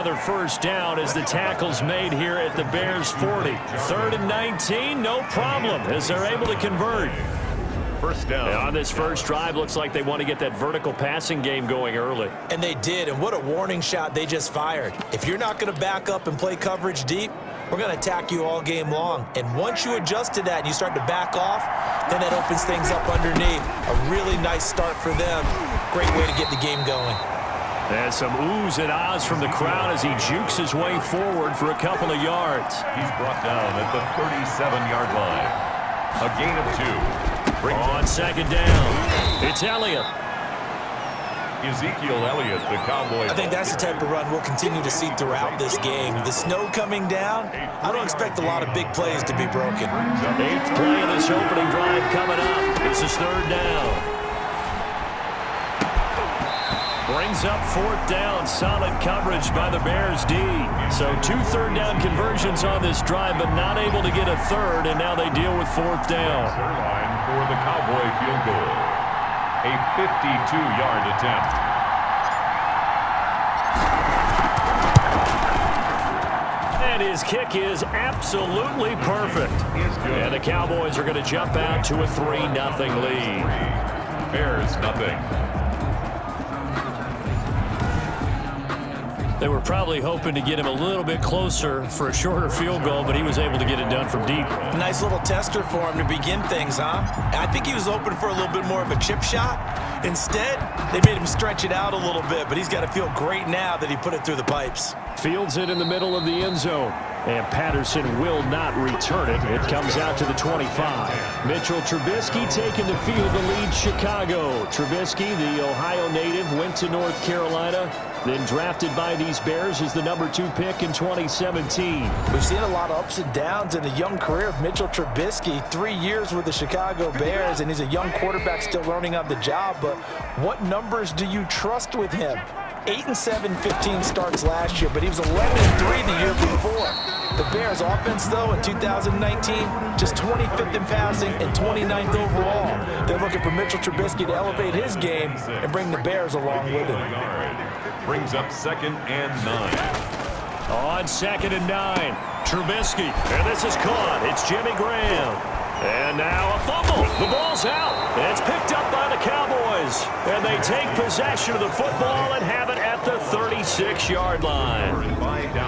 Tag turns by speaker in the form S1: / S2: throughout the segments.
S1: Another first down as the tackle's made here at the Bears 40. 3rd and 19, no problem as they're able to convert.
S2: First down.
S1: And on this first drive, looks like they want to get that vertical passing game going early.
S3: And they did, and what a warning shot they just fired. If you're not going to back up and play coverage deep, we're going to attack you all game long. And once you adjust to that and you start to back off, then that opens things up underneath. A really nice start for them. Great way to get the game going.
S1: And some oohs and ahs from the crowd as he jukes his way forward for a couple of yards.
S2: He's brought down at the 37-yard line. A gain of 2.
S1: On second down, it's Elliott.
S2: Ezekiel Elliott, the Cowboy.
S3: I think that's the type of run we'll continue to see throughout this game. The snow coming down, I don't expect a lot of big plays to be broken.
S1: 8th play of this opening drive coming up. This is 3rd down. Brings up 4th down. Solid coverage by the Bears D. So 2 3rd down conversions on this drive, but not able to get a 3rd, and now they deal with 4th down.
S2: Line for the Cowboy field goal. A 52-yard attempt.
S1: And his kick is absolutely perfect. And the Cowboys are going to jump out to a 3-0 lead.
S2: Bears nothing.
S1: They were probably hoping to get him a little bit closer for a shorter field goal, but he was able to get it done from deep.
S3: Nice little tester for him to begin things, huh? I think he was open for a little bit more of a chip shot. Instead, they made him stretch it out a little bit, but he's got to feel great now that he put it through the pipes.
S1: Fields it in the middle of the end zone. And Patterson will not return it. It comes out to the 25. Mitchell Trubisky taking the field to lead Chicago. Trubisky, the Ohio native, went to North Carolina, then drafted by these Bears as the number 2 pick in 2017.
S3: We've seen a lot of ups and downs in the young career of Mitchell Trubisky. 3 years with the Chicago Bears, and he's a young quarterback still learning on the job. But what numbers do you trust with him? 8-7, 15 starts last year, but he was 11-3 the year before. The Bears offense, though, in 2019, just 25th in passing and 29th overall. They're looking for Mitchell Trubisky to elevate his game and bring the Bears along with him.
S2: Brings up 2nd and 9.
S1: On 2nd and 9, Trubisky, and this is caught. It's Jimmy Graham. And now a fumble. The ball's out. And it's picked up by the Cowboys. And they take possession of the football and have it at the 36-yard line.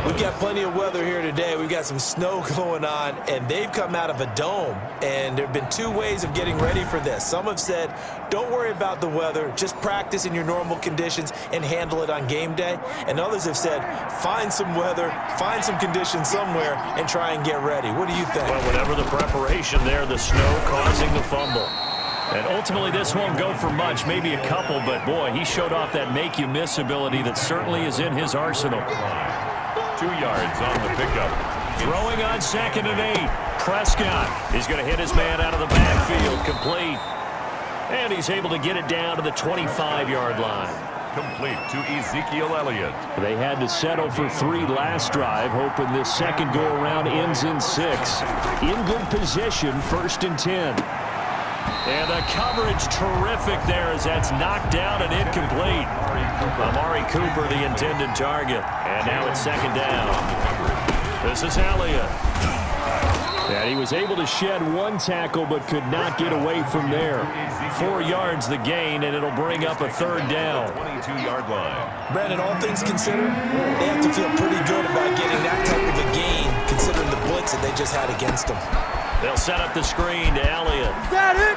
S3: We've got plenty of weather here today. We've got some snow going on, and they've come out of a dome. And there have been 2 ways of getting ready for this. Some have said, don't worry about the weather. Just practice in your normal conditions and handle it on game day. And others have said, find some weather, find some conditions somewhere, and try and get ready. What do you think?
S1: Well, whatever the preparation there, the snow causing the fumble. And ultimately, this won't go for much, maybe a couple, but boy, he showed off that make-you-miss ability that certainly is in his arsenal.
S2: 2 yards on the pickup.
S1: Throwing on 2nd and 8. Prescott is going to hit his man out of the backfield, complete. And he's able to get it down to the 25-yard line.
S2: Complete to Ezekiel Elliott.
S1: They had to settle for 3 last drive, hoping this second go-around ends in 6. In good position, 1st and 10. And the coverage terrific there as that's knocked down and incomplete. Amari Cooper, the intended target. And now it's 2nd down. This is Elliott. And he was able to shed 1 tackle but could not get away from there. 4 yards the gain, and it'll bring up a 3rd down.
S2: 22-yard line.
S3: Brandon, all things considered, they have to feel pretty good about getting that type of a gain considering the blitz that they just had against them.
S1: They'll set up the screen to Elliott.
S3: Is that it?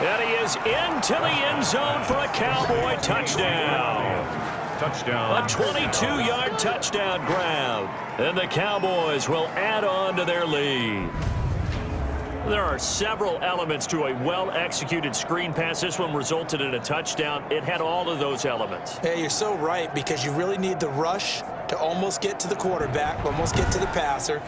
S1: And he is into the end zone for a Cowboy touchdown.
S2: Touchdown.
S1: A 22-yard touchdown grab. And the Cowboys will add on to their lead. There are several elements to a well-executed screen pass. This one resulted in a touchdown. It had all of those elements.
S3: Hey, you're so right, because you really need the rush to almost get to the quarterback, almost get to the passer.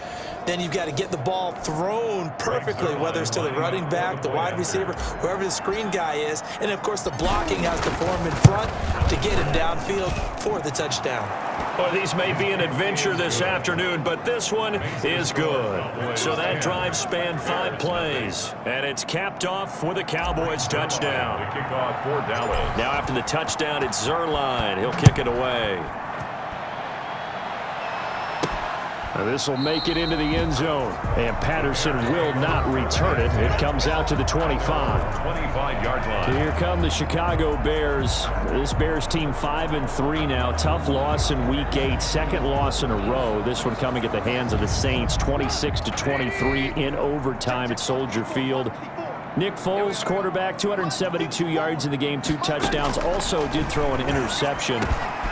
S3: Then you've got to get the ball thrown perfectly, whether it's to the running back, the wide receiver, whoever the screen guy is. And, of course, the blocking has to form in front to get him downfield for the touchdown.
S1: Well, these may be an adventure this afternoon, but this one is good. So that drive spanned 5 plays, and it's capped off with a Cowboys touchdown.
S2: The kickoff for Dallas.
S1: Now after the touchdown, it's Zerline. He'll kick it away. This will make it into the end zone, and Patterson will not return it. It comes out to the 25.
S2: 25-yard line.
S1: Here come the Chicago Bears. This Bears team 5-3 now. Tough loss in Week 8, second loss in a row. This one coming at the hands of the Saints, 26-23 in overtime at Soldier Field. Nick Foles, quarterback, 272 yards in the game, 2 touchdowns. Also did throw an interception.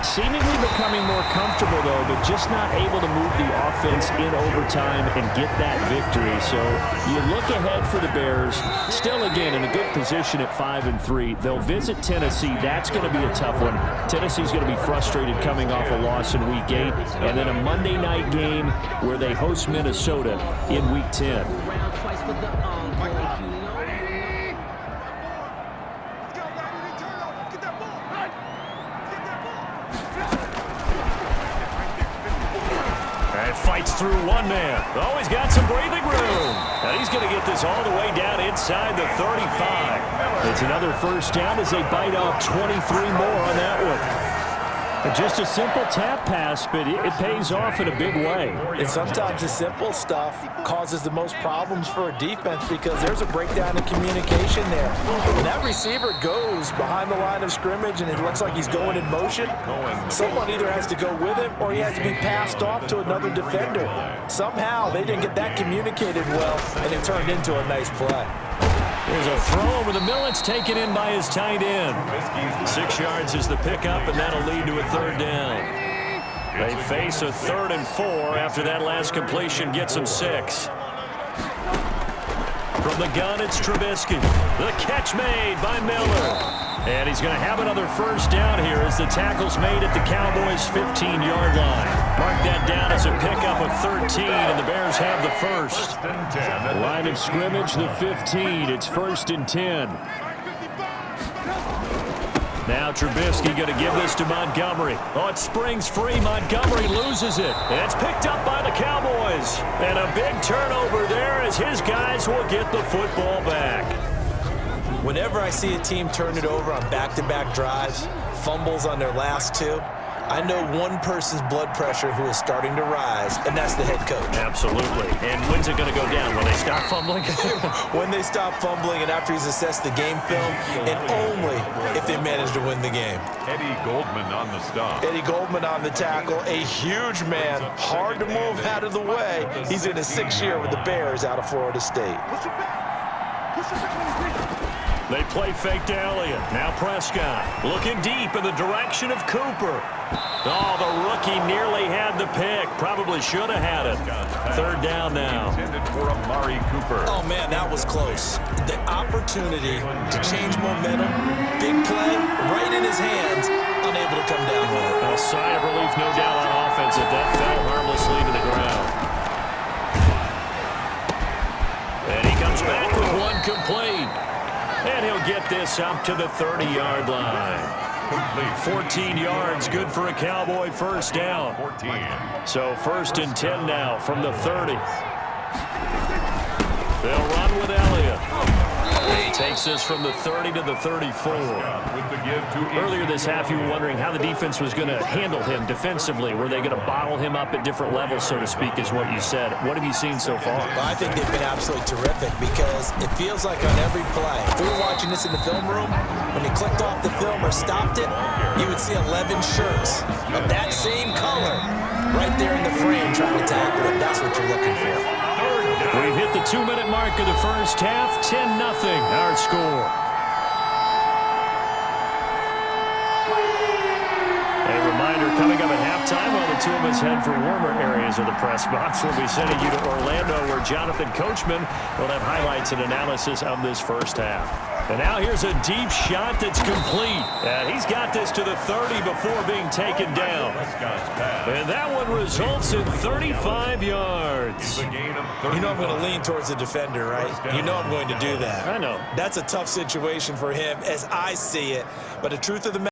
S1: Seemingly becoming more comfortable, though, but just not able to move the offense in overtime and get that victory. So you look ahead for the Bears, still, again, in a good position at 5-3. They'll visit Tennessee. That's going to be a tough one. Tennessee's going to be frustrated coming off a loss in Week 8. And then a Monday night game where they host Minnesota in Week 10. Fights through one man. Oh, he's got some breathing room. Now he's going to get this all the way down inside the 35. It's another first down as they bite off 23 more on that one. Just a simple tap pass, but it pays off in a big way.
S3: And sometimes the simple stuff causes the most problems for a defense because there's a breakdown in communication there. When that receiver goes behind the line of scrimmage and it looks like he's going in motion, someone either has to go with him or he has to be passed off to another defender. Somehow they didn't get that communicated well, and it turned into a nice play.
S1: There's a throw over the middle. It's taken in by his tight end. 6 yards is the pickup, and that'll lead to a third down. They face a 3rd and 4 after that last completion gets them 6. From the gun, it's Trubisky. The catch made by Miller. And he's going to have another first down here as the tackle's made at the Cowboys' 15-yard line. Mark that down as a pickup of 13, and the Bears have the first. Line of scrimmage, the 15. It's 1st and 10. Now Trubisky going to give this to Montgomery. Oh, it springs free. Montgomery loses it. And it's picked up by the Cowboys. And a big turnover there as his guys will get the football back.
S3: Whenever I see a team turn it over on back-to-back drives, fumbles on their last 2, I know one person's blood pressure who is starting to rise, and that's the head coach.
S1: Absolutely. And when's it going to go down? When they stop fumbling?
S3: When they stop fumbling and after he's assessed the game film, and only if they manage to win the game.
S2: Eddie Goldman on the stop.
S3: Eddie Goldman on the tackle, a huge man, hard to move out of the way. He's in his 6th year with the Bears out of Florida State.
S1: They play fake to Elliott. Now Prescott looking deep in the direction of Cooper. Oh, the rookie nearly had the pick. Probably should have had it. 3rd down now.
S2: Intended for Amari Cooper.
S3: Oh, man, that was close. The opportunity to change momentum, big play, right in his hands, unable to come down with it.
S1: A sigh of relief, no doubt, on offense if that fell harmlessly to the ground. And he comes back with one complete. And he'll get this up to the 30-yard line. 14 yards, good for a Cowboy first down.
S2: 14.
S1: So 1st and 10 now from the 30. They'll run with Elliott. He takes this from the 30 to the 34. Earlier this half, you were wondering how the defense was going to handle him defensively. Were they going to bottle him up at different levels, so to speak, is what you said. What have you seen so far?
S3: Well, I think they've been absolutely terrific because it feels like on every play, if we were watching this in the film room, when you clicked off the film or stopped it, you would see 11 shirts of that same color right there in the frame trying to tackle it. That's what you're looking for.
S1: We've hit the 2-minute mark of the first half. 10-0 our score. A reminder coming up at halftime while the two of us head for warmer areas of the press box. We'll be sending you to Orlando where Jonathan Coachman will have highlights and analysis of this first half. And now here's a deep shot that's complete. And he's got this to the 30 before being taken down. And that one results in 35 yards.
S3: You know I'm going to lean towards the defender, right? You know I'm going to do that.
S1: I know.
S3: That's a tough situation for him as I see it. But the truth of the matter